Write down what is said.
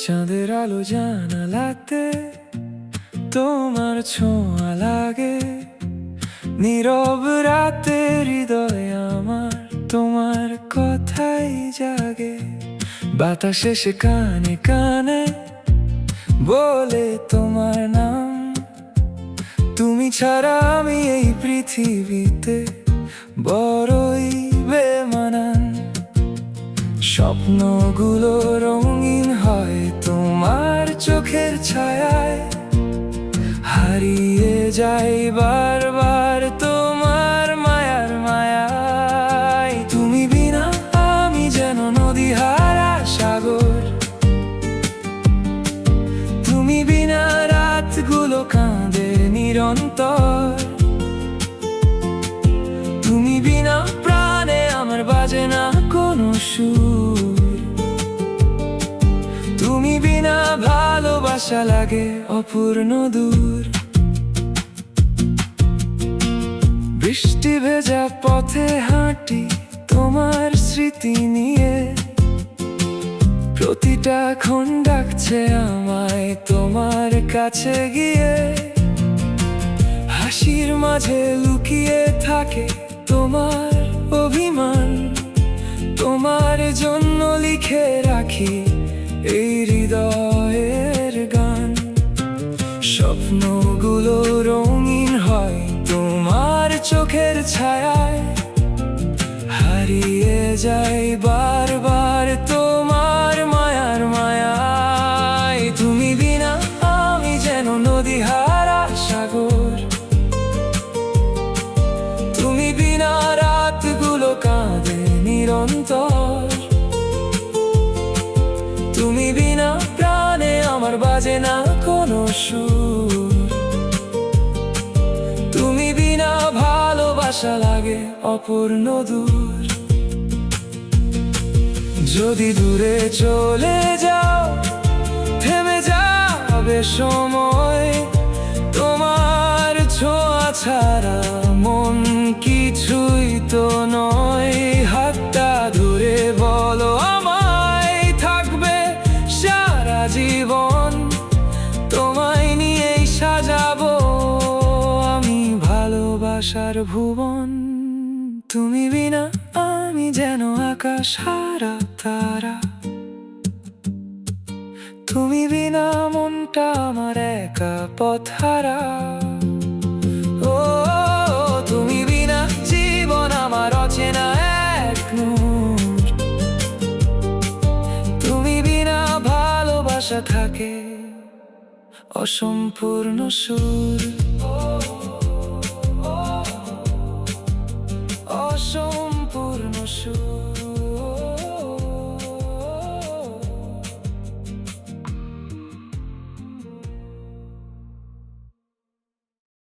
চাঁদের আলো জানালাতে তোমার ছোঁয়া লাগে, নীরব রাতে হৃদয় আমার তোমার কথাই জাগে। বাতাস এসে কানে কানে বলে তোমার নাম, তুমি ছাড়া আমি এই পৃথিবীতে বড়ই বেমানান। স্বপ্নগুলো রঙিন হয় তোমার চোখের ছায়ায়, হারিয়ে যাই বারবার তোমার মায়ার মায়ায়। তুমি বিনা আমি যেন নদী হারা সাগর, তুমি বিনা রাতগুলো কাঁদে নিরন্তর, তুমি বিনা প্রাণে আমার বাজে না কোনো সুর, তুমি বিনা ভালোবাসা লাগে অপূর্ণ দূর। বৃষ্টি ভেজা পথে হাঁটি তোমার স্মৃতি নিয়ে, প্রতিটা ক্ষণ ডাকছে আমায় তোমার কাছে গিয়ে। হাসির মাঝে লুকিয়ে থাকে তোমার অভিমান, তোমার জন্য লিখে রাখি এই হৃদয়ের গান। স্বপ্নগুলো রঙিন হয় তোমার চোখের ছায়ায়, হারিয়ে যাই বারবার তোমার মায়ার মায়ায়। তুমি বিনা আমি যেন নদী হারা সাগর, তুমি বিনা রাতগুলো কাঁদে নিরন্তর, তুমি বিনা প্রাণে আমার বাজে না কোনো সুর, তুমি বিনা ভালোবাসা লাগে অপূর্ণ দূর। যদি দূরে চলে যাও থেমে যাবে সময়, তোমার ছোঁয়া ছাড়া মন কিছুই তো নয়। হাতটা ধরে বলো আমায় থাকবে সারা জীবন, তোমায় নিয়েই সাজাবো আমি ভালোবাসার ভুবন। তুমি বিনা আমি যেন আকাশ হারা তারা, তুমি বিনা মনটা আমার একা পথ হারা। ও তুমি বিনা জীবন আমার অচেনা এক নূর, তুমি বিনা ভালোবাসা থাকে অসম্পূর্ণ সুর।